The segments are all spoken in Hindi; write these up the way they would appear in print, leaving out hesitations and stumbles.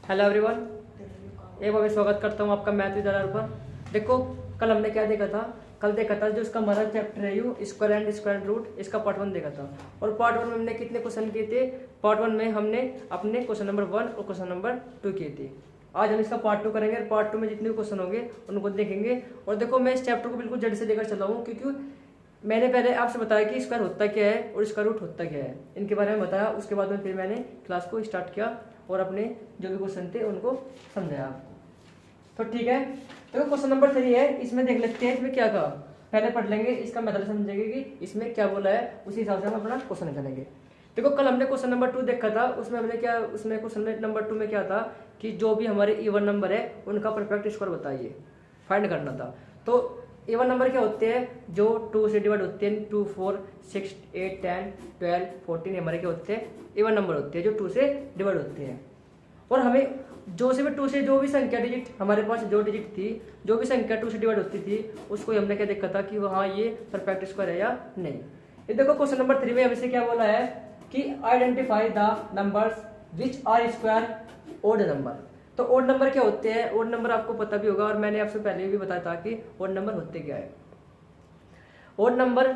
हेलो एवरीवन, एक बार मैं स्वागत करता हूँ आपका मैथ विद आधार पर। देखो, कल हमने क्या देखा था? कल देखा था जो इसका हमारा चैप्टर है you square and square root, इसका पार्ट 1 देखा था। और पार्ट 1 में हमने कितने क्वेश्चन किए थे? पार्ट 1 में हमने अपने क्वेश्चन नंबर 1 और क्वेश्चन नंबर 2 किए थे। आज हम इसका पार्ट 2 करेंगे। पार्ट 2 में जितने भी क्वेश्चन होंगे उनको देखेंगे। और देखो, मैं इस चैप्टर को बिल्कुल जड़ से लेकर चला हूँ, क्योंकि मैंने पहले आपसे बताया कि स्क्वायर होता क्या है और स्क्वायर रूट होता क्या है, इनके बारे में बताया। उसके बाद में फिर मैंने क्लास को स्टार्ट किया और अपने जो भी क्वेश्चन थे उनको समझाया आपको। तो ठीक है, तो क्वेश्चन नंबर 3 है, इसमें देख लेते हैं इसमें क्या कहा। पहले पढ़ लेंगे, इसका मतलब समझेंगे कि इसमें क्या बोला है, उसी हिसाब से हम अपना क्वेश्चन करेंगे। देखो, कल हमने क्वेश्चन नंबर 2 देखा था। उसमें हमने क्या, उसमें क्वेश्चन नंबर 2 में क्या था कि जो भी हमारे इवन नंबर है उनका परफेक्ट स्क्वायर बताइए, फाइंड करना था। तो इवन नंबर क्या होते हैं? जो 2 से डिवाइड होते हैं, 2, 4, 6, 8, 10, 12, 14 हमारे क्या होते हैं? इवन नंबर होते हैं जो 2 से डिवाइड होते हैं। और हमें जो से भी 2 से जो भी संख्या डिजिट हमारे पास जो डिजिट थी, जो भी संख्या 2 से डिवाइड होती थी, उसको हमने क्या देखा था कि हाँ ये परफेक्ट स्क्वायर है या नहीं। ये देखो, क्वेश्चन नंबर 3 में हमसे क्या बोला है कि identify the numbers which are square odd number. तो ओड नंबर क्या होते हैं? ओड नंबर आपको पता भी होगा और मैंने आपसे पहले भी बताया था कि ओड नंबर होते क्या है। ओड नंबर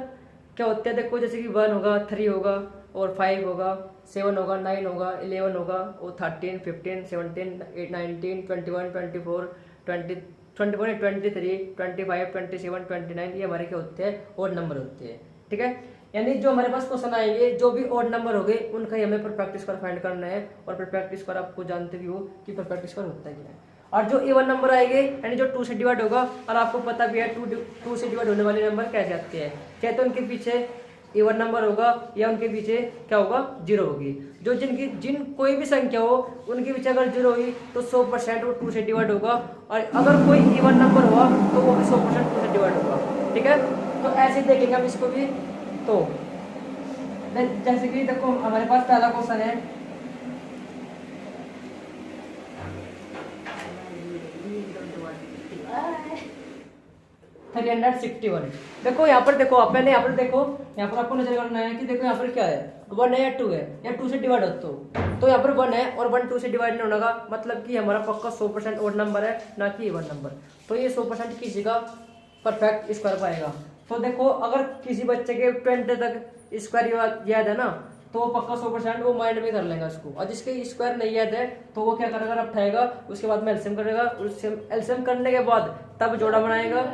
क्या होते हैं? देखो, जैसे कि 1 होगा, 3 होगा और 5 होगा, 7 होगा, 9 होगा, 11 होगा और 13, 15, 17, 19, 21, 24, 20, 21, 23, 25, 27, 29, ये हमारे क्या होते हैं? ओड नंबर होते हैं। ठीक है, यानी जो हमारे पास क्वेश्चन आएंगे जो भी ओड नंबर हो गए उनका ही हमें परफेक्ट स्क्वायर फाइंड करना है। और परफेक्ट स्क्वायर आपको जानते भी हो कि परफेक्ट स्क्वायर होता है क्या है। और जो इवन नंबर आएंगे यानी जो 2 से डिवाइड होगा, और आपको पता भी है 2 से डिवाइड होने वाले नंबर कैसे आते हैं? चाहे तो उनके पीछे इवन नंबर होगा या उनके पीछे क्या होगा? 0 होगी। जो जिन कोई भी संख्या हो उनके पीछे अगर 0 हुई तो 100% वो 2 से डिवाइड होगा। और अगर कोई इवन नंबर हुआ तो वो भी 100% 2 से डिवाइड होगा। ठीक है, तो ऐसे देखेंगे हम इसको भी। तो जैसे कि देखो, हमारे पास पहला क्वेश्चन है, थ्री 361। देखो यहाँ पर, देखो आप पहले यहाँ पर देखो, यहाँ पर आपको नजर करना है कि देखो यहाँ पर क्या है, 1 है या 2 है या 2 से डिवाइड होता हो। तो यहाँ पर 1 है और 1 2 से डिवाइड नहीं होने का मतलब कि हमारा पक्का 100% ओड नंबर है, ना कि इवन नंबर। तो ये 100% किसी का परफेक्ट स्क्वायर पाएगा। तो देखो, अगर किसी बच्चे के 20 तक स्क्वायर याद है ना, तो वो पक्का 100% वो माइंड में कर लेगा इसको। और जिसके स्क्वायर नहीं याद है तो वो क्या करेगा, उठाएगा, उसके बाद में एलसीएम करेगा, उससे एलसीएम करने के बाद तब जोड़ा बनाएगा,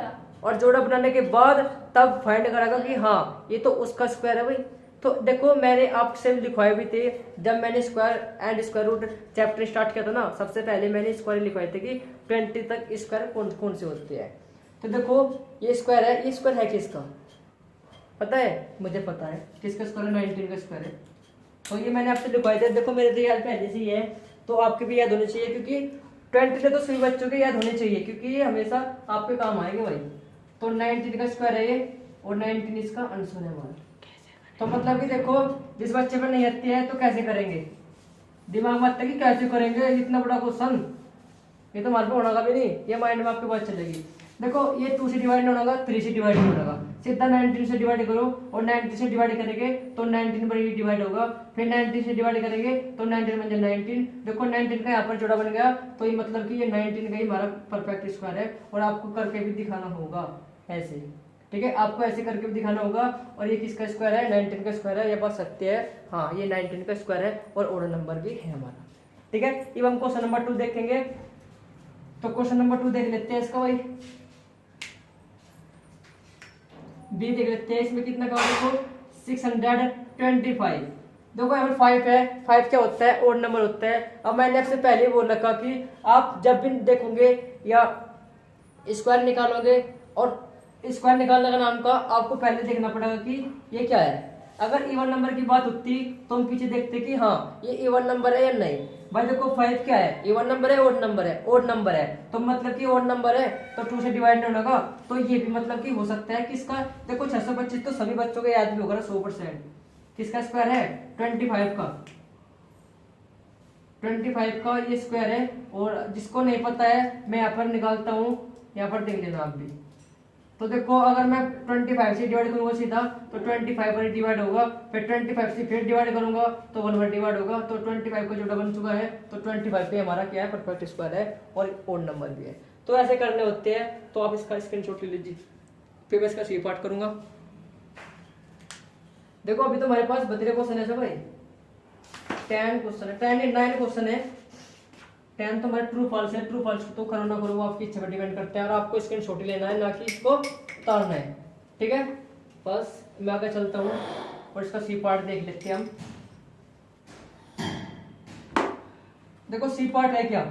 और जोड़ा बनाने के बाद तब फाइंड करेगा कि हाँ ये तो उसका स्क्वायर है भाई। तो देखो, मैंने आपसे लिखवाए भी थे जब मैंने square and square root chapter start किया था ना, सबसे पहले मैंने स्क्वायर लिखवाए थे कि 20 तक स्क्वायर कौन कौन से होते हैं। तो देखो, ये स्क्वायर है, ये स्क्वायर है किसका पता है? मुझे पता है किसका स्क्वायर है, 19 का स्क्वायर है। तो ये मैंने आपसे लिखवाए थे। देखो, मेरे तो याद पहले से ही है, तो आपके भी याद होने चाहिए, क्योंकि 20 से तो सभी बच्चों के याद होने चाहिए, क्योंकि ये हमेशा आपके काम आएंगे भाई। तो 19 का स्क्वायर है ये, और 19 इसका आंसर है हमारा। तो मतलब कि देखो, जिस बच्चे पर नहीं आती है तो कैसे करेंगे, दिमाग में आता है कि कैसे करेंगे इतना बड़ा क्वेश्चन, ये तो हमारे पे होना भी नहीं, ये माइंड में आपके पास चलेगी। देखो, ये 2 से डिवाइड नहीं होगा, 3 से डिवाइड नहीं होगा, सीधा 19 से डिवाइड करो, और 19 से डिवाइड करेंगे तो 19 पर ही डिवाइड होगा, फिर 19 से डिवाइड करेंगे तो 19 बन जाए 19। देखो, 19 का यहाँ पर जोड़ा बन गया, तो ये मतलब कि ये 19 का ही हमारा परफेक्ट स्क्वायर है। और आपको करके भी दिखाना होगा ऐसे, ठीक है, आपको ऐसे करके भी दिखाना होगा। और ये किसका स्क्वायर है? 19 का स्क्वायर है, ये बात सत्य है। हाँ, ये 19 का स्क्वायर है और ओड नंबर भी है हमारा। ठीक है, अब हम क्वेश्चन नंबर 2 देखेंगे। तो क्वेश्चन नंबर 2 देख लेते हैं इसका भाई, बी देख लेते हैं। इसमें कितना का देखो, 625। देखो, यहाँ पर 5 है, 5 क्या होता है? ओड नंबर होता है। अब मैंने आपसे पहले ही बोल रखा कि आप जब भी देखोगे या स्क्वायर निकालोगे, और स्क्वायर निकालने का नाम का आपको पहले देखना पड़ेगा कि ये क्या है। अगर इवन नंबर की बात होती तो हम पीछे देखते कि हाँ ये इवन नंबर है या नहीं। भाई देखो, 5 क्या है? इवन नंबर है, ओड नंबर है? ओड नंबर है, तो मतलब कि ओड नंबर है तो 2 से डिवाइड नहीं होगा। तो ये भी मतलब कि हो सकता है किसका? देखो, 625 तो सभी बच्चों को याद भी होगा 100%। किसका स्क्वायर है? 25 का, 25 का ये स्क्वायर है। और जिसको नहीं पता है मैं यहाँ पर निकालता हूँ, यहाँ पर देख लेना आप भी। तो देखो अगर मैं 25 से डिवाइड करूंगा सीधा तो 25 पर डिवाइड होगा, फिर 25 से फिर डिवाइड करूंगा तो 1 पर डिवाइड होगा, तो 25 का जोड़ा बन चुका है, तो 25 पे हमारा क्या है, परफेक्ट स्क्वायर है और ओड नंबर भी है। तो ऐसे करने होते हैं, तो आप इसका स्क्रीनशॉट ले लीजिए, फिर मैं इसका सी पार्ट करूंगा। देखो अभी तो हमारे पास 32 क्वेश्चन है सब भाई, 10 क्वेश्चन है, 9 क्वेश्चन है। 10 तो हमारा ट्रू फॉल्स है, ट्रू फॉल्स तो करो ना करो वो आपकी इच्छा पर डिपेंड करता है, और आपको स्क्रीनशॉट लेना है, ना कि इसको उतारना है, ठीक है। बस मैं आगे चलता हूँ और इसका सी पार्ट देख लेते हैं हम। देखो सी पार्ट है क्या,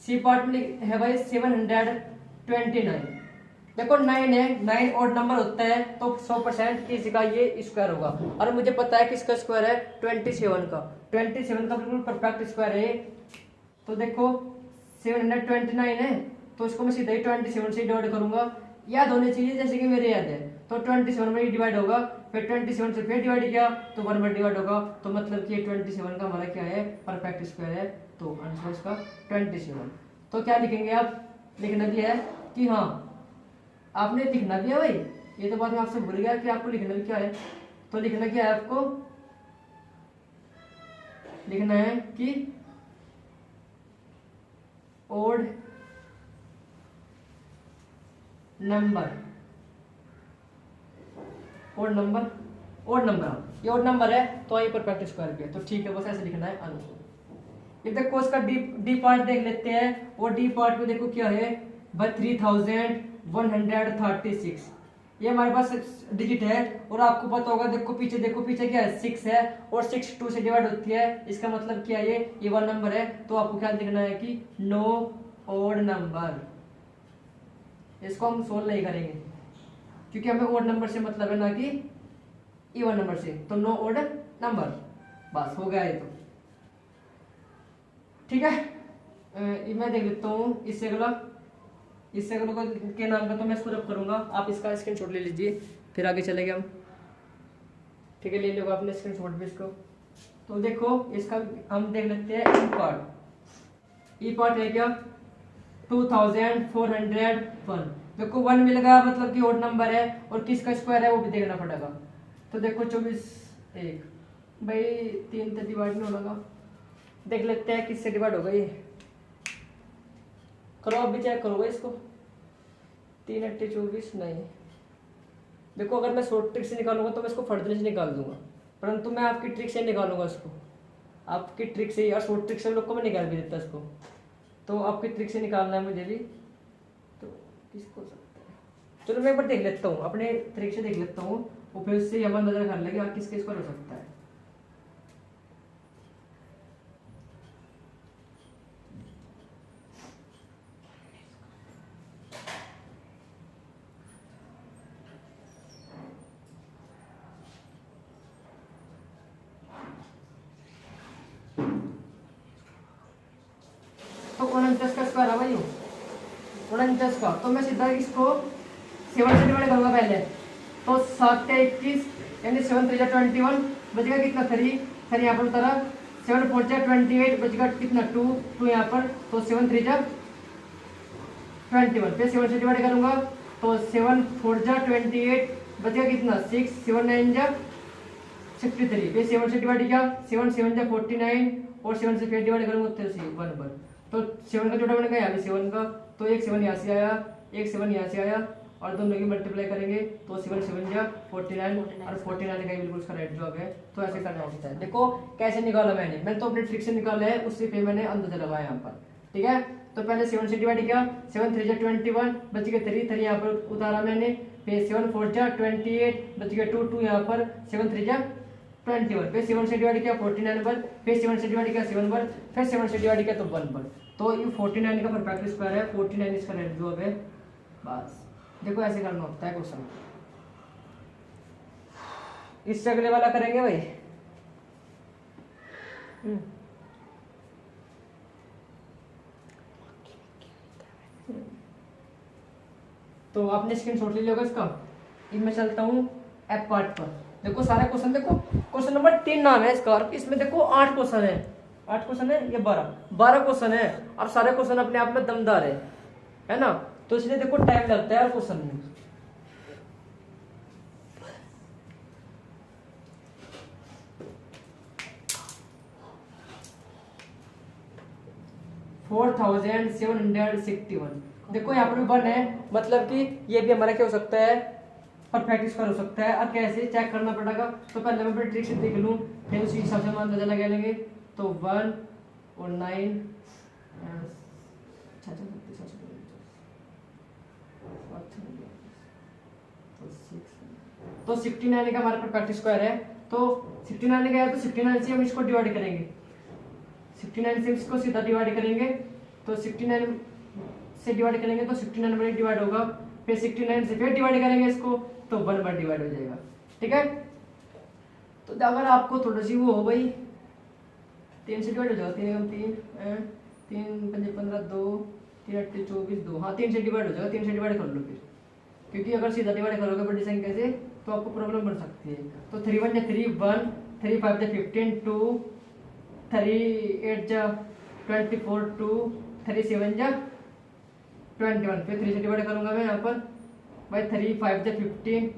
सी पार्ट में है भाई 729। देखो 9 है, 9 ऑड नंबर होता है तो 100% इसका ये स्क्वायर होगा, और मुझे पता है कि इसका स्क्वायर है 27 का, 27 का बिल्कुल परफेक्ट स्क्वायर है। तो देखो 729 है, तो इसको मैं सीधा ही 27 से डिवाइड करूंगा, याद होनी चाहिए जैसे कि मेरे याद है। तो 27 में डिवाइड होगा, फिर 27 से फिर डिवाइड किया तो 1 पर डिवाइड होगा, तो मतलब कि 27 का हमारा क्या है, परफेक्ट स्क्वायर है, तो आंसर इसका 27। तो क्या लिखेंगे आप, लिखना भी है कि हाँ आपने लिखना भी है भाई, ये तो बात मैं आपसे भूल गया कि आपको लिखना भी क्या है। तो लिखना क्या है, आपको लिखना है कि odd number, odd number, odd number, ये ओड नंबर है तो ये परफेक्ट स्क्वायर भी है, तो ठीक है, बस ऐसे लिखना है आंसर। ये देखो इसका डी पार्ट देख लेते हैं, और डी पार्ट में देखो क्या है, 3136, ये हमारे पास डिजिट है, और आपको पता होगा, देखो पीछे क्या है, 6 है, और 6 2 से डिवाइड होती है, इसका मतलब क्या है, ये 1 नंबर है, तो आपको क्या लिखना है कि नो ओड नंबर। इसको हम सोल्व नहीं करेंगे क्योंकि हमें ओड नंबर से मतलब है, ना कि इवन नंबर से, तो नो ओड नंबर, बस हो गया ये तो, ठीक है। मैं देख लेता हूँ इससे अगला के नाम का, तो मैं इसको रब करूंगा, आप इसका स्क्रीनशॉट ले लीजिए, फिर आगे चलेंगे हम, ठीक है। ले लो आपने स्क्रीनशॉट भी इसको। तो देखो इसका हम देख लेते हैं ई पार्ट। ई पार्ट है क्या, 2401। देखो 1 मिल गया, मतलब कि ओड नंबर है, और किसका स्क्वायर है वो भी देखना पड़ेगा। तो देखो 24 1 भाई 3 से डिवाइड नहीं होगा, देख लेते हैं किससे डिवाइड होगा, ये करो, अब भी चेक करोगे इसको, 3 8 24 नहीं। देखो अगर मैं शॉर्ट ट्रिक से निकालूंगा तो मैं इसको फर्दर से निकाल दूंगा, परंतु मैं आपकी ट्रिक से निकालूंगा इसको, आपकी ट्रिक से, या शॉर्ट ट्रिक से लोग को मैं निकाल भी देता इसको, तो आपकी ट्रिक से निकालना है मुझे भी, तो किसको सकता है, चलो मैं एक बार देख लेता हूँ, अपने ट्रिक से देख लेता हूँ, और फिर उससे हमारा नजर कर लेंगे किसके स्क्वायर हो सकता है। तो 49 का स्क्वायर है भाई, 49 का, तो मैं सीधा इसको 7 से डिवाइड करूंगा पहले, तो 7 या 21 यानी 7 3 21, बचेगा कितना 3 यहाँ पर उतारा, 7 4 28, बचेगा कितना 2 यहाँ पर, तो 7 3 21, फिर 7 से डिवाइड करूंगा तो 7 4 28, बचेगा कितना 6, 7 9 63, फिर 7 से डिवाइड किया, 7 7 49, और 7 से फिर डिवाइड करूंगा तो 1 पर, तो 7 का जोड़ा बन गया यहाँ 7 का, तो एक 7 यहाँ से आया, एक 7 यहाँ से आया, और दोनों की मल्टीप्लाई करेंगे तो 7 7 49, और 49 का बिल्कुल इसका राइट जवाब है। तो ऐसे करना होता है। देखो कैसे निकाला मैंने तो अपनी ट्रिक से निकाला है, उससे फिर मैंने अंदाजा लगाया यहाँ पर, ठीक है। तो पहले 7 से डिवाइड किया, 7 3 21, बच गए 3 यहाँ पर उतारा मैंने, फिर 7 4 28, बच गए 2 यहाँ पर, 7 3 21, फिर 7 से डिवाइड किया 49 पर, फिर 7 से डिवाइड किया 7 पर, फिर 7 से डिवाइड किया तो 1 पर, तो ये 49 का परफेक्ट स्क्वायर है, 49 इसका राइट जवाब है। बस देखो ऐसे करना होता है क्वेश्चन। इससे अगले वाला करेंगे भाई, तो आपने स्क्रीनशॉट ले लिया होगा इसका। मैं चलता हूँ एफ पार्ट पर। देखो सारे क्वेश्चन, देखो क्वेश्चन नंबर 3 नाम है इसका, और इसमें देखो 8 क्वेश्चन है, 8 क्वेश्चन है, ये 12 क्वेश्चन है, और सारे क्वेश्चन अपने आप में दमदार है ना। तो इसलिए देखो टाइम लगता है क्वेश्चन में। $4,761। देखो यहाँ पर भी 1 है, मतलब कि ये भी हमारा क्या हो सकता है, परफेक्ट स्क्वायर हो सकता है। और कैसे चेक करना पड़ेगा, तो पहले मैं अपनी ट्रिक से देख लूँ, फिर उसी हिसाब से हम अंदाजा लगा लेंगे। तो 1 और 9 तो 69 का हमारा परफेक्ट स्क्वायर है। तो 69 का है तो 69 से हम इसको डिवाइड करेंगे, 69 से इसको सीधा डिवाइड करेंगे। तो 69 से डिवाइड करेंगे तो 69 बार डिवाइड होगा, फिर 69 से फिर डिवाइड करेंगे इसको, तो 1 बार डिवाइड हो जाएगा। ठीक है, तो अगर आपको थोड़ी सी वो हो गई, 3 से डिवाइड हो जाएगा, 3 3 5 15 2 3 8 24 2, हाँ 3 से डिवाइड हो जाएगा। 3 से डिवाइड कर लो फिर, क्योंकि अगर सीधा डिवाइड करोगे बड़ी संख्या से तो आपको प्रॉब्लम बन सकती है। तो 3 1 3 1 3 5 15 2 3 8 24 2 3 7 21, फिर 3 से डिवाइड करूंगा मैं यहाँ पर भाई। 3 5 15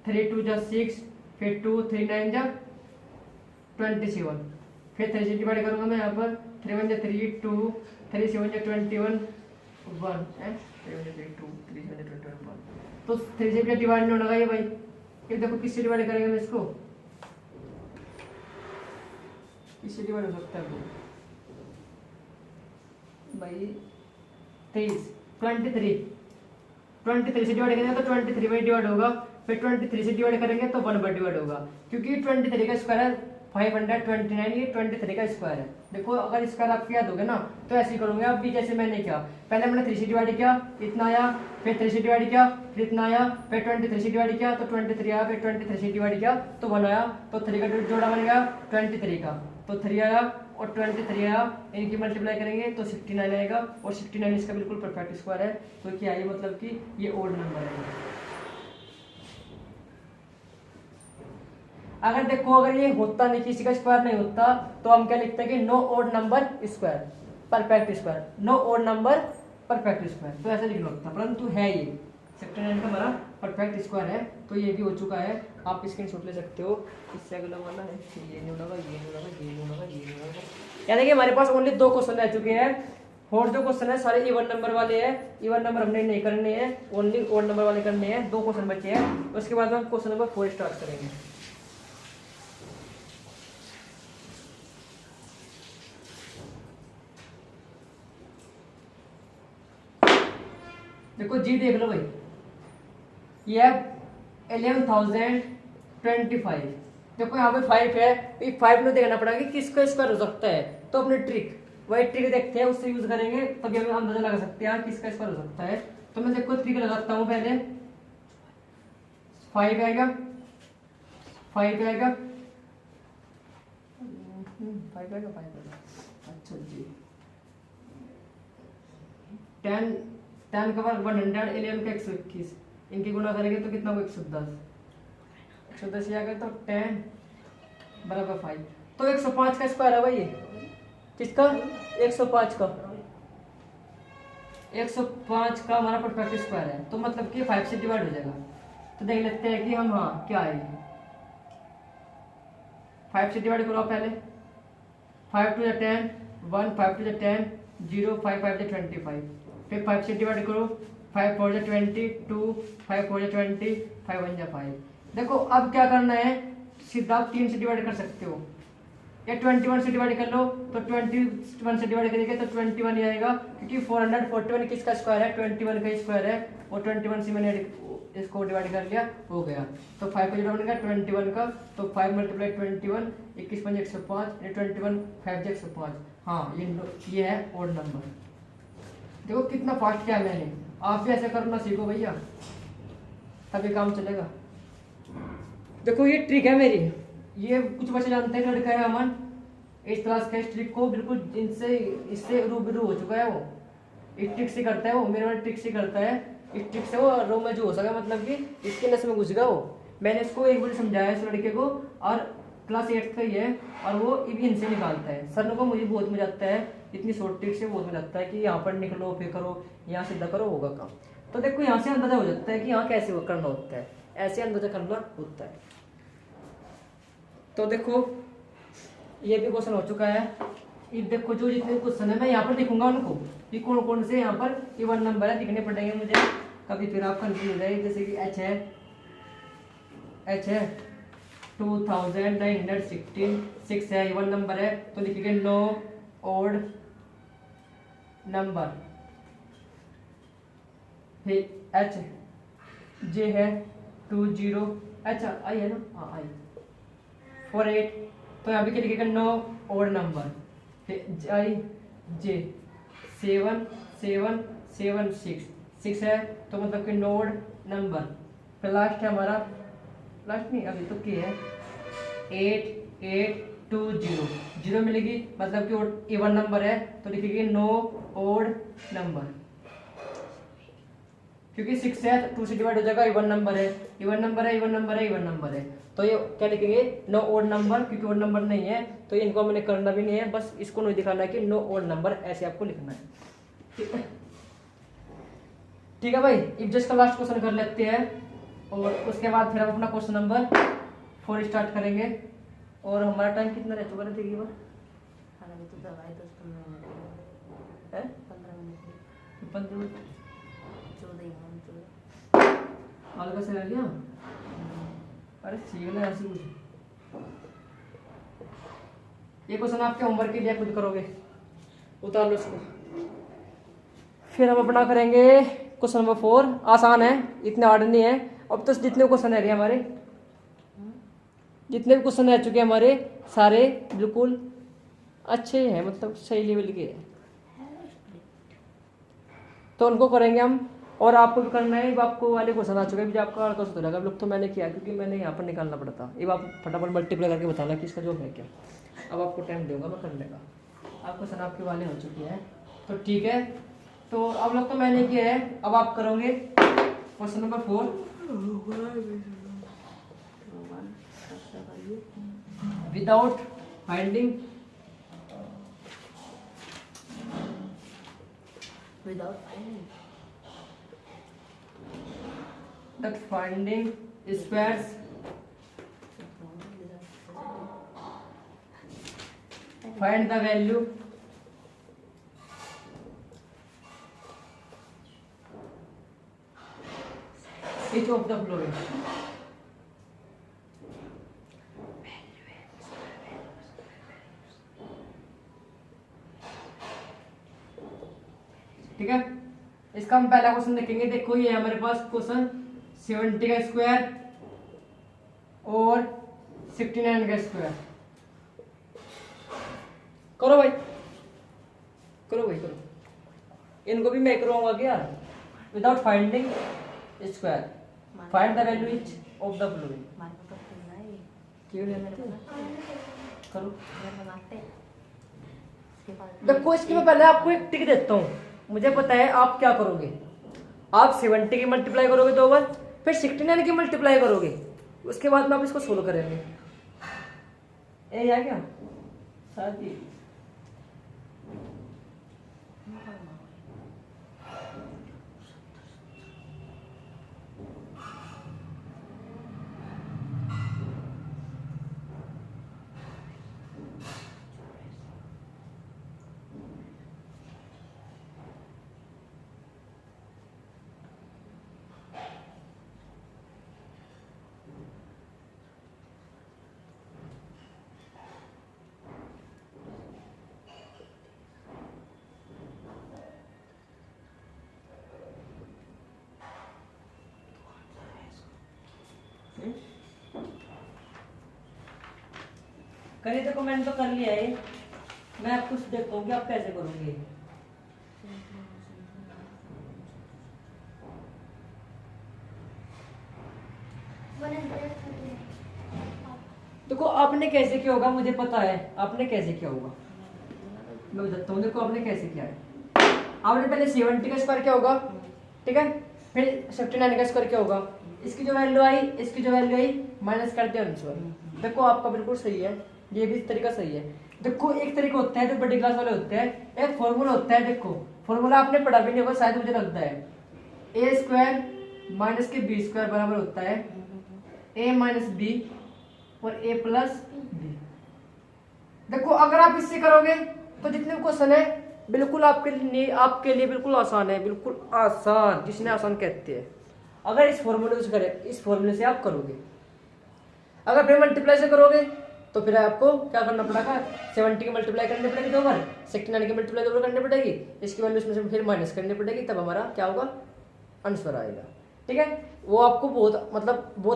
3 2 6, फिर 2 3 9 27, फिर 3 से डिवाइड करूंगा मैं यहाँ पर। 3 1 3 2 3 7 21 1 है, 3 1 3 2 3 7 21 1। तो 3 से डिवाइड नहीं होगा ये भाई, ये देखो किससे डिवाइड करेंगे हम इसको, किससे डिवाइड हो सकता है भाई 23 23 से डिवाइड करेंगे तो 23 बाई डिवाइड होगा, फिर 23 से डिवाइड करेंगे तो 1 बार डिवाइड होगा, क्योंकि 23 का स्क्वायर है 529, ये 23 का स्क्वायर है। देखो अगर स्क्वायर आप याद होगा ना, तो ऐसे ही करोगे आप भी, जैसे मैंने किया। पहले मैंने 3 से डिवाइड किया, इतना आया, फिर 3 से डिवाइड किया, फिर इतना आया, फिर 23 से डिवाइड किया तो 23 आया, फिर 23 से डिवाइड किया तो 1 आया, तो 3 का जोड़ा बन गया 23 का, तो 3 आया और 23 आया, इनकी मल्टीप्लाई करेंगे तो 69 आएगा, और 69 इसका बिल्कुल परफेक्ट स्क्वायर है। तो क्या है, मतलब कि ये ओड नंबर है। अगर देखो अगर ये होता नहीं, किसी का स्क्वायर नहीं होता, तो हम क्या लिखते हैं कि no odd number square perfect square, no odd number perfect square, तो ऐसा लिख सकता, परंतु है ये 69 का हमारा परफेक्ट स्क्वायर है। तो ये भी हो चुका है, आप स्क्रीनशॉट ले सकते हो। इससे अगला वाला है, ये नहीं होगा, ये नहीं होगा, ये नहीं होगा, ये नहीं होगा। यानी कि हमारे पास ओनली 2 क्वेश्चन रह चुके हैं, और जो क्वेश्चन है सारे इवन नंबर वाले हैं। इवन नंबर हमने नहीं करने हैं, ओनली ओड नंबर वाले करने हैं। 2 क्वेश्चन बचे हैं, उसके बाद हम क्वेश्चन नंबर 4 स्टार्ट करेंगे। देखो जी देख लो भाई, ये 11,025। देखो यहाँ पे 5 है, 5 में देखना पड़ेगा कि किसका स्क्वायर हो सकता है। तो अपने ट्रिक, वही ट्रिक देखते हैं, उससे यूज करेंगे तभी हम अंदाजा लगा सकते हैं किसका स्क्वायर हो सकता है। तो मैं देखो ट्रिक लगाता हूँ, पहले 5 आएगा, 5 आएगा, 5 आएगा, 5 आएगा। अच्छा जी, 10 का वर्ग 100, 11 का 121, इनकी गुणा करेंगे तो कितना हो 110, 110 से आगे तो 10 बराबर 5। तो 105 का स्क्वायर है भाई ये, किसका 105 का, 105 का हमारा परफेक्ट स्क्वायर है। तो मतलब कि 5 से डिवाइड हो जाएगा। तो देख लेते हैं कि हम, हाँ क्या है, 5 से डिवाइड करो पहले, 5 2 10, 1 5 2 10, 0 5 5 25, फिर 5 से डिवाइड करो, 5 4 20, 2 5 4 20, 5 1 5। देखो अब क्या करना है, सीधा आप 3 से डिवाइड कर सकते हो, या 21 से डिवाइड कर लो। तो 21 से डिवाइड करेंगे तो 21 ही आएगा, क्योंकि 441 किसका स्क्वायर है, 21 का स्क्वायर है, और 21 से मैंने इसको डिवाइड कर लिया, हो गया। तो 5 का जोड़ा बनेगा 21 का, तो 5 × 21, 21 5 105, 21 5 105। हाँ ये है ओड नंबर। देखो कितना फास्ट किया मैंने, आप भी ऐसे करना सीखो भैया, तभी काम चलेगा। देखो ये ट्रिक है मेरी, ये कुछ बच्चे जानते हैं, लड़का है अमन, इस क्लास का इस ट्रिक को बिल्कुल इससे रूबरू हो चुका है। वो इस ट्रिक से करता है, वो मेरे वाले ट्रिक से करता है। इस ट्रिक से वो रो में जो हो सका, मतलब कि इसके नस में घुस गया वो। मैंने इसको एक बार समझाया इस लड़के को, और क्लास 8 का ही है, और वो भी इनसे निकालता है। सर को मुझे बहुत मजा आता है, इतनी शॉर्ट ट्रिक से बहुत मजा आता है कि यहाँ पर निकलो, फिर करो, यहाँ सीधा करो, होगा काम। तो देखो यहाँ से अंदाजा हो जाता है कि यहाँ कैसे वो करना होता है, ऐसे अंदाजा करना होता है। तो देखो ये भी क्वेश्चन हो चुका है। ये देखो जो जितने क्वेश्चन है मैं यहाँ पर लिखूंगा उनको कि कौन कौन से यहाँ पर इवन नंबर है लिखने पड़ेंगे मुझे, कभी फिर आप कंफ्यूज हो जाएगी। जैसे कि एच है 2916 है, इवन नंबर है तो लिखेंगे नो ओड नंबर। फिर एच जे है 20, अच्छा आई है ना, हाँ आई 48, तो यहाँ पे क्या लिखेगा नो ओड नंबर। फिर आई जे 7776 है तो मतलब कि नोड नंबर। फिर लास्ट है हमारा, लास्ट नहीं अभी तो क्या है 8820, जीरो मिलेगी मतलब कि इवन नंबर है तो लिखेगी नो ओड नंबर, क्योंकि 6 है 2 से डिवाइड हो जाएगा, इवन नंबर है इवन नंबर है इवन नंबर है इवन नंबर है। तो ये क्या लिखेंगे नो ओड नंबर, क्योंकि ओड नंबर नहीं है तो इनको मैंने करना भी नहीं है, बस इसको नहीं दिखाना है कि नो ओड नंबर, ऐसे आपको लिखना है। ठीक है भाई, इफ जस्ट का लास्ट क्वेश्चन कर लेते हैं और उसके बाद फिर हम अपना क्वेश्चन नंबर 4 स्टार्ट करेंगे। और हमारा टाइम कितना रह चुका है देखिए बार, है 15 मिनट हल्का से रह गया। अरे सीखना ऐसे कुछ, ये क्वेश्चन आपके होमवर्क के लिए खुद करोगे, उतार लो इसको। फिर हम अपना करेंगे क्वेश्चन नंबर 4, आसान है इतने हार्ड नहीं है। अब तो जितने क्वेश्चन रह रहे हमारे, जितने भी क्वेश्चन रह चुके हैं हमारे सारे बिल्कुल अच्छे हैं, मतलब सही लेवल के हैं, तो उनको करेंगे हम। और आपको भी करना है, आपको वाले क्वेश्चन आ चुके हैं, आपका हल्का सा लगा लोग तो मैंने किया क्योंकि मैंने यहाँ पर निकालना पड़ता। ये आप फटाफट मल्टीप्लाई करके बताना कि इसका जवाब है क्या। अब आपको टाइम दूंगा मैं करने का, आप क्वेश्चन आपके वाले हो चुके हैं तो ठीक है। तो अब लोग तो मैंने किया है, अब आप करोगे question number 4 without finding that finding squares find the value each of the following। ठीक है, इसका हम पहला क्वेश्चन देखेंगे। देखो ये हमारे पास क्वेश्चन 70 का स्क्वायर और 69 का स्क्वायर। करो भाई करो भाई करो, इनको भी मैं करवाऊंगा क्या। Without finding square find the value each of the following. क्यों लेना करो। देखो इसकी मैं पहले आपको एक टिक देता हूँ, मुझे पता है आप क्या करोगे। आप 70 की मल्टीप्लाई करोगे 2 बार, फिर 69 की मल्टीप्लाई करोगे, उसके बाद में आप इसको सोल्व करेंगे। ये क्या शायद ये करिए। तो कमेंट तो कर लिया है, मैं आपको देखता हूँ कि आप कैसे करोगे। देखो आपने कैसे किया होगा मुझे पता है, आपने कैसे किया होगा मैं बताता हूँ। देखो आपने कैसे किया है, आपने पहले 70 का स्क्वायर किया होगा, ठीक है, फिर 69 का स्क्वायर किया होगा, इसकी जो वैल्यू आई इसकी जो वैल्यू आई माइनस कर दिया आंसर। देखो आपका बिल्कुल सही है, ये भी तरीका सही है। देखो एक तरीका होता है जो बड़ी क्लास वाले होते हैं, एक फॉर्मूला होता है। देखो फॉर्मूला आपने पढ़ा भी नहीं होगा शायद, मुझे लगता है ए स्क्वायर माइनस के बी स्क्वायर बराबर होता है ए माइनस बी और ए प्लस बी। देखो अगर आप इससे करोगे तो जितने क्वेश्चन है बिल्कुल आपके लिए बिल्कुल आसान है, बिल्कुल आसान, जिसने आसान कहते हैं। अगर इस फॉर्मूले से करें, इस फॉर्मूले से आप करोगे, अगर फिर मल्टीप्लाई से करोगे तो फिर आपको क्या करना पड़ेगा, 70 की मल्टीप्लाई करनी पड़ेगी 2 बार, 69 की मल्टीप्लाई 2 बार करनी पड़ेगी, इसकी वैल्यू इसमें से फिर माइनस करनी पड़ेगी, तब हमारा क्या होगा, आंसर आएगा। ठीक है, वो आपको बहुत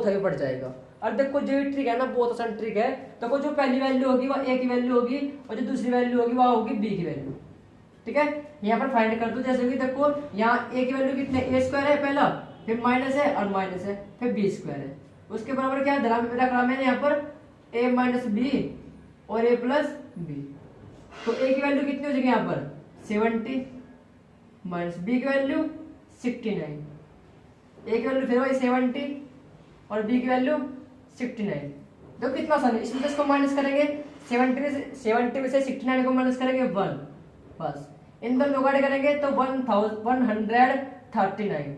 आगे बढ़ जाएगा। और देखो जो ट्रिक है ना, बहुत आसान ट्रिक है। देखो जो पहली वैल्यू होगी वह ए की वैल्यू होगी और जो दूसरी वैल्यू होगी वह होगी बी की वैल्यू। ठीक है, यहाँ पर फाइंड कर दो। जैसे कि देखो यहाँ ए की वैल्यू कितने, ए स्क्वायर है पहला, फिर माइनस है और माइनस है, फिर बी स्क्वायर है, उसके बराबर क्या रख रहा मैंने यहाँ पर ए माइनस बी और ए प्लस बी। तो ए की वैल्यू कितनी हो जाएगी यहाँ पर 70 माइनस बी की वैल्यू 69, ए की वैल्यू फिर वही 70 और बी की वैल्यू 69। देखो कितना आसान है, इसमें इसको माइनस करेंगे, 70 में से 69 को माइनस करेंगे 1, बस इन दोनों को ऐड करेंगे तो 139।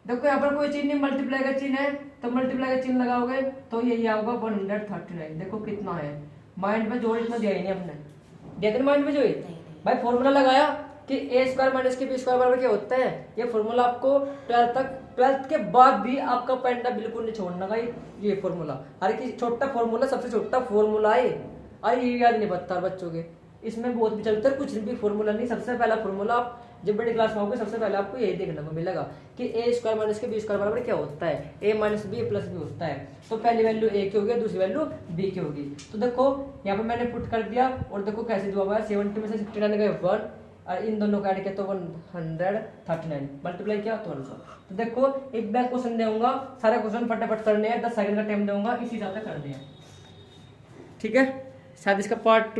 देखो यहाँ पर कोई चीज नहीं, मल्टीप्लाई का चिन्ह है तो मल्टीप्लाई का चिन्ह लगाओगे तो यही आएगा 139। देखो कितना है, माइंड में जोड़ इतना दिया ही नहीं अपने, दिया माइंड में जो भाई फॉर्मूला लगाया कि ए स्क्वायर माइनस के बी स्क्वायर बराबर क्या होता है। ये फॉर्मूला आपको 12th के बाद भी आपका पेंडा बिल्कुल नहीं छोड़ना भाई। ये फॉर्मूला हर एक छोटा फॉर्मूला, सबसे छोटा फॉर्मूला है, अरे ये याद नहीं पड़ता बच्चों के, इसमें बहुत भी चलता है, कुछ भी फॉर्मूला नहीं। सबसे पहला फॉर्मूला आप जब बड़ी क्लास में होगे सबसे पहले आपको यही देखने को मिलेगा कि ए स्क्वायर माइनस के बी स्क्वायर बराबर क्या होता है, ए माइनस बी प्लस बी होता है। तो पहली वैल्यू ए की होगी, दूसरी वैल्यू बी की होगी। तो देखो यहाँ पर मैंने पुट कर दिया और देखो कैसे जवाब आया, 70 में से 69 गए 1 और इन दोनों का ऐड किया तो 139, मल्टीप्लाई किया तो 100। तो देखो एक बैक क्वेश्चन दूंगा, सारे क्वेश्चन फटाफट करने हैं, 10 सेकंड का टाइम दूंगा, इसी हिसाब से करने हैं। ठीक है, शायद इसका पार्ट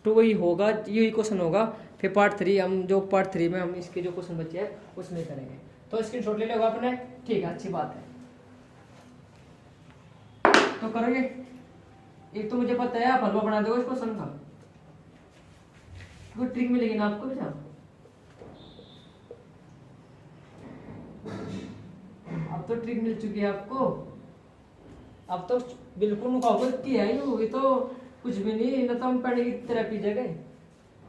2 ही होगा, यही क्वेश्चन होगा, फिर पार्ट 3 हम जो पार्ट 3 में हम इसके जो क्वेश्चन बचे हैं उसमें करेंगे। तो स्क्रीनशॉट ले लेगा आपने, ठीक है, अच्छी बात है। तो करोगे, एक तो मुझे पता है आप हलवा बना दोगे इस क्वेश्चन का, कोई ट्रिक मिलेगी ना आपको बेटा। अब तो ट्रिक मिल चुकी है आपको, अब तो बिल्कुल मुकाबला की है ये तो कुछ भी नहीं, न तो हम पढ़ने की तरह पी जाएंगे,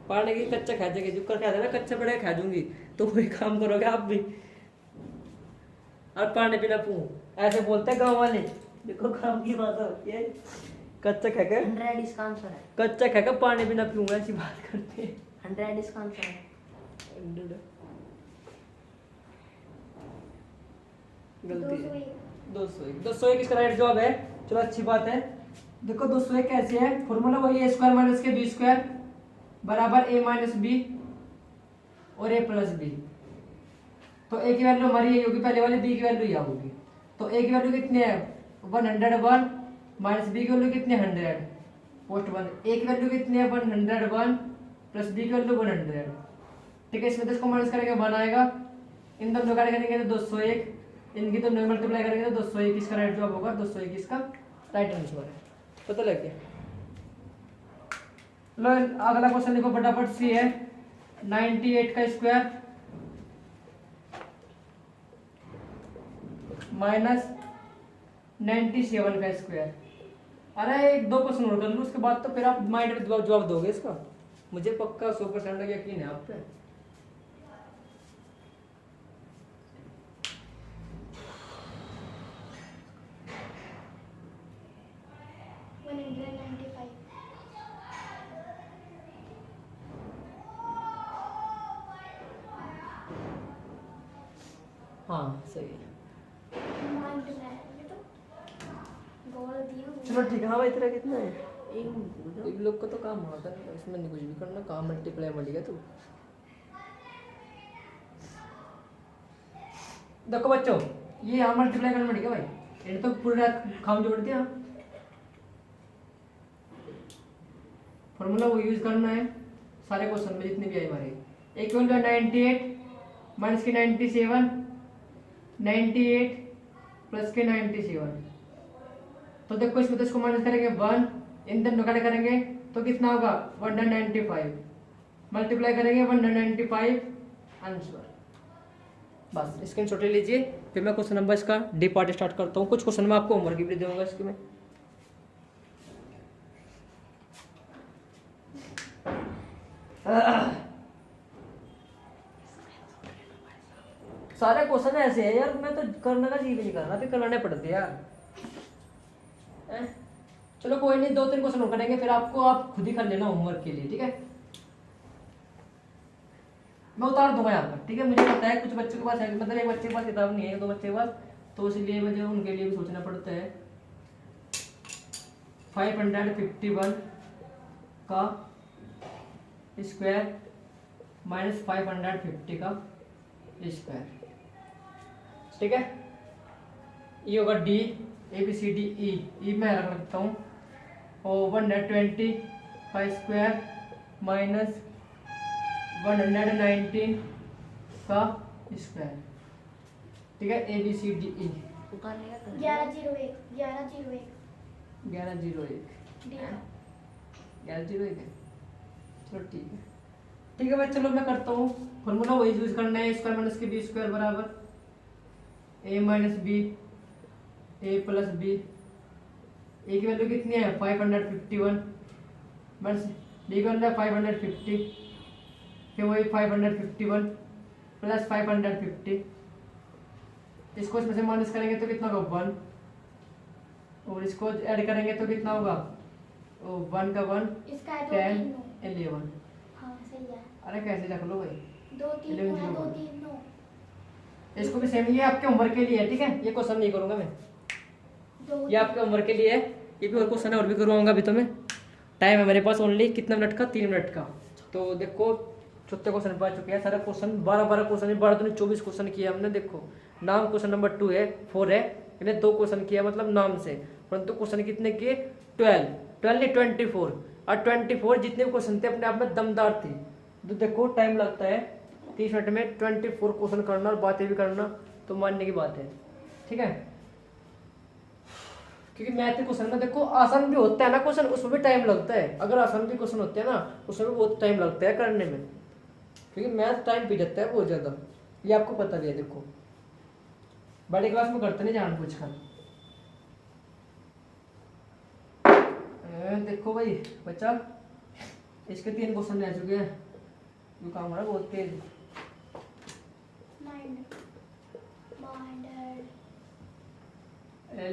पढ़ने की कच्चा खा जाएंगे, जो कर खाते ना कच्चा पड़े खा दूंगी, तो वही काम करोगे आप भी। और पानी पीना पू ऐसे बोलते हैं गाँव वाले, देखो काम की बात होती है, कच्चा खा के 100 इसका आंसर है, कच्चा खा के पानी पीना पीऊंगा, ऐसी बात करते हैं। 100 इसका आंसर है, 100 गलती है, 201 इसका राइट जवाब है। चलो अच्छी बात है। देखो 201 कैसे है, फॉर्मूला वही ए स्क्वायर माइनस के बी स्क्वायर बराबर ए माइनस बी और ए प्लस बी। तो ए की वैल्यू हमारी यही होगी पहले वाली, बी की वैल्यू यह होगी। तो ए की वैल्यू कितनी है 101 माइनस बी की वैल्यू कितनी है 100 पोस्ट 1, ए की वैल्यू कितनी है 101 प्लस बी की वैल्यू 100। ठीक है, इसमें 10 को माइनस करेंगे 1 आएगा, इन दोनों का करेंगे तो 201, इनकी तो मल्टीप्लाई करेंगे तो 201 इसका राइट जवाब होगा, 201 इसका राइट आंसर है। पता लग गया। लो अगला क्वेश्चन लिखो फटाफट, सी है 98 का स्क्वायर माइनस 97 का स्क्वायर। अरे एक दो क्वेश्चन और कर लूँ, उसके बाद तो फिर आप माइंड में जवाब दोगे इसका, मुझे पक्का 100% यकीन है आप पे। हाँ सही है, चलो ठीक है। हाँ भाई तेरा कितना है, एक लोग को तो काम होता है, इसमें नहीं कुछ भी करना, काम मल्टीप्लाई मिल गया। तू देखो बच्चों, ये यहाँ मल्टीप्लाई करना मिल गया भाई, इन्हें तो पूरी रात खाम जोड़ दिया। फॉर्मूला वो यूज करना है सारे क्वेश्चन में जितने भी आए हमारे। एक वैल्यू 98 माइनस के 97, 98 प्लस के 97। तो देखो इसमें 10 को माइनस करेंगे 1, इन दोनों का करेंगे तो कितना होगा 195, मल्टीप्लाई करेंगे 195 आंसर। बस स्क्रीनशॉट ले लीजिए। फिर मैं क्वेश्चन नंबर इसका डी पार्ट स्टार्ट करता हूँ। कुछ क्वेश्चन मैं आपको होमवर्क भी दूंगा इसके में। सारे क्वेश्चन ऐसे हैं यार, मैं तो करने का जी भी नहीं कर रहा, फिर करवाने पड़ते यार। चलो कोई नहीं, 2-3 क्वेश्चन और करेंगे, फिर आप खुद ही कर लेना होमवर्क के लिए, ठीक है। मैं उतार दूंगा यहाँ पर, ठीक है। मुझे पता है कुछ बच्चों के पास है, मतलब एक बच्चे के पास किताब नहीं है, 2 बच्चे के पास, तो इसलिए मुझे उनके लिए भी सोचना पड़ता है। 551 का स्क्वायर माइनस 550 का स्क्वायर, ठीक है। ये होगा डी, ABCD ई मैं रख सकता हूँ। और 120 का स्क्वायर माइनस 119 का स्क्वायर, ठीक है। ABCD उतार लेगा तो 1101 1101 1101 डी का 1101 है। चलो ठीक है, ठीक है भाई। चलो मैं करता हूँ, फॉर्मूला वही यूज करना है, स्क्वायर माइनस के बी स्क्वायर बराबर a minus B a plus B. A की वैल्यू कितनी है 551 माइनस बी की वैल्यू 550, फिर वही 551 प्लस 550, इसको इसमें से माइनस करेंगे तो कितना होगा 1, और इसको ऐड करेंगे तो कितना होगा 1 का 1 इसका है 10 2 3 9। 11। हाँ सही है, अरे कैसे रख लो भाई, 2 3 11 है 2 0। 3 9। इसको भी सेम, ये आपके होमवर्क के लिए है, ठीक है। ये क्वेश्चन नहीं करूंगा मैं, 2 ये आपके होमवर्क के लिए है। ये भी और क्वेश्चन है और भी करवाऊंगा अभी। तो मैं टाइम है मेरे पास ओनली कितना मिनट का, 3 मिनट का। तो देखो चौथे क्वेश्चन पा चुके हैं, सारा क्वेश्चन 12 क्वेश्चन है, 12 24 क्वेश्चन किया हमने। देखो नाम क्वेश्चन नंबर 2 है, 4 है, मैंने 2 क्वेश्चन किया मतलब नाम से, परंतु क्वेश्चन कितने किए 12 नहीं 24। और 24 जितने भी क्वेश्चन थे अपने आप में दमदार थे। तो देखो टाइम लगता है 30 मिनट में 24 क्वेश्चन करना और बातें भी करना, तो मानने की बात है, ठीक है। क्योंकि मैथ के क्वेश्चन में देखो आसान भी होता है ना क्वेश्चन, उसमें भी टाइम लगता है। अगर आसान भी क्वेश्चन होते हैं ना, उसमें भी बहुत टाइम लगता है करने में, क्योंकि मैथ टाइम पी जाता है बहुत ज़्यादा, ये आपको पता भी है। देखो बड़ी क्लास में करते नहीं जानबूझ कर। देखो भाई बच्चा, इसके 3 क्वेश्चन रह चुके हैं, जो काम हो रहा है बहुत तेज। माइंड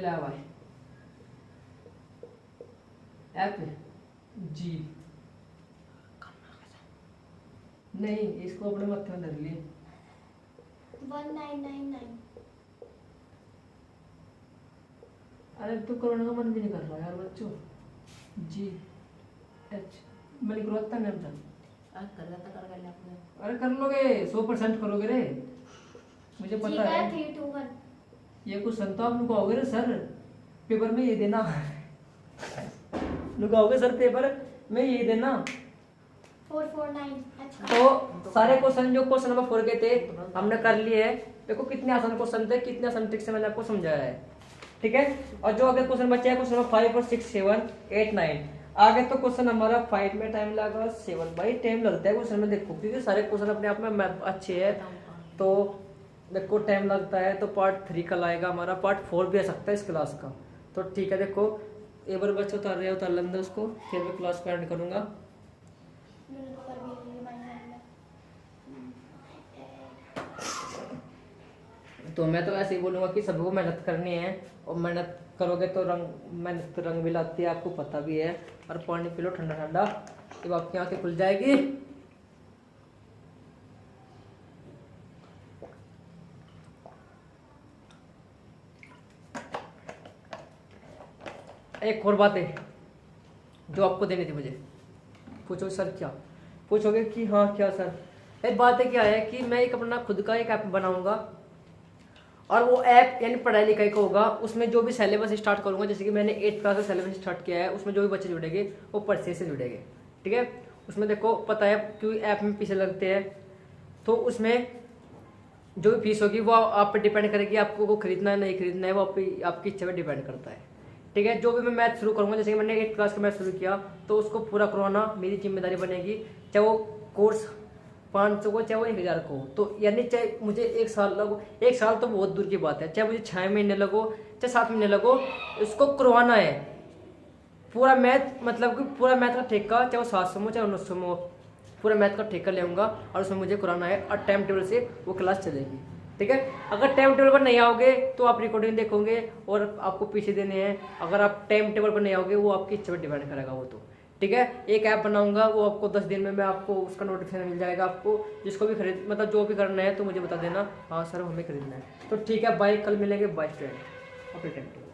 ला भाई एफ जी नहीं, इसको अपने मत्थे में धर लिए। 1999। अरे तो करने का मन भी नहीं कर रहा यार बच्चों। जी एच मैं लिख रहा था मैम सर। कर लेता कर ले आपने। अरे कर लोगे 100% करोगे रे, मुझे ठीक पता है है। 3 2 1। ये कुछ संतो आप लुकाओगे रे सर, पेपर में ये देना लुकाओगे सर पेपर में ये देना। 449 अच्छा। तो सारे क्वेश्चन जो क्वेश्चन नंबर 4 के थे हमने कर लिए हैं। देखो कितने आसान क्वेश्चन थे, कितने आसान ट्रिक से मैंने आपको समझाया है, ठीक है। और जो अगर क्वेश्चन बचा है क्वेश्चन नंबर 5 और 6 7 8 9 आगे, तो क्वेश्चन हमारा 5 में टाइम लगा, 7 भाई टाइम लगता है क्वेश्चन में। देखो क्योंकि सारे क्वेश्चन अपने आप में अच्छे हैं, तो देखो टाइम लगता है। तो पार्ट 3 कल आएगा हमारा, पार्ट 4 भी आ सकता है इस क्लास का। तो ठीक है, देखो एक बार बच्चे उतार रहे उतार लेंगे उसको, फिर मैं क्लास को एंड करूंगा। मेरे ऊपर भी रिमाइंडर में। तो मैं तो ऐसे ही बोलूँगा कि सबको मेहनत करनी है, और मेहनत करोगे तो मेहनत रंग भी लाती है, आपको पता भी है। और पानी पी लो ठंडा ठंडा, जब आपकी आंखें खुल जाएगी। एक और बात है जो आपको देनी थी मुझे। पूछो सर क्या पूछोगे कि हाँ क्या सर। एक बात है क्या है कि मैं एक अपना खुद का एक ऐप बनाऊंगा, और वो ऐप यानी पढ़ाई लिखाई का होगा। उसमें जो भी सिलेबस स्टार्ट करूंगा, जैसे कि मैंने 8th क्लास का सिलेबस स्टार्ट किया है, उसमें जो भी बच्चे जुड़ेंगे वो परचेज से जुड़ेंगे, ठीक है। उसमें देखो पता है क्योंकि ऐप में पैसे लगते हैं, तो उसमें जो भी फीस होगी वो आप पे डिपेंड करेगी, आपको वो खरीदना है नहीं खरीदना है, वो आपकी इच्छा पे डिपेंड करता है, ठीक है। जो भी मैं मैथ शुरू करूँगा, जैसे कि मैंने 8th क्लास का मैथ शुरू किया, तो उसको पूरा करवाना मेरी जिम्मेदारी बनेगी, चाहे वो कोर्स 500 को चाहे वो 1000 को, तो यानी चाहे मुझे 1 साल लगो, 1 साल तो बहुत दूर की बात है, चाहे मुझे 6 महीने लगो चाहे 7 महीने लगो, इसको करवाना है। पूरा मैथ मतलब कि पूरा मैथ का ठेका, चाहे वो 700 में चाहे 900 में, पूरा मैथ का ठेका लेऊंगा और उसमें मुझे कराना है और टाइम टेबल से वो क्लास चलेगी। ठीक है, अगर टाइम टेबल पर नहीं आओगे तो आप रिकॉर्डिंग देखोगे और आपको पीछे देने हैं। अगर आप टाइम टेबल पर नहीं आओगे वो आपकी इच्छा पर डिपेंड करेगा वो तो। ठीक है, एक ऐप बनाऊंगा, वो आपको 10 दिन में मैं आपको उसका नोटिफिकेशन मिल जाएगा। आपको जिसको भी खरीद मतलब जो भी करना है तो मुझे बता देना, हाँ सर हमें खरीदना है। तो ठीक है, बाय, कल मिलेंगे, बाय फ्रेंड, अपने टाइम टेबल।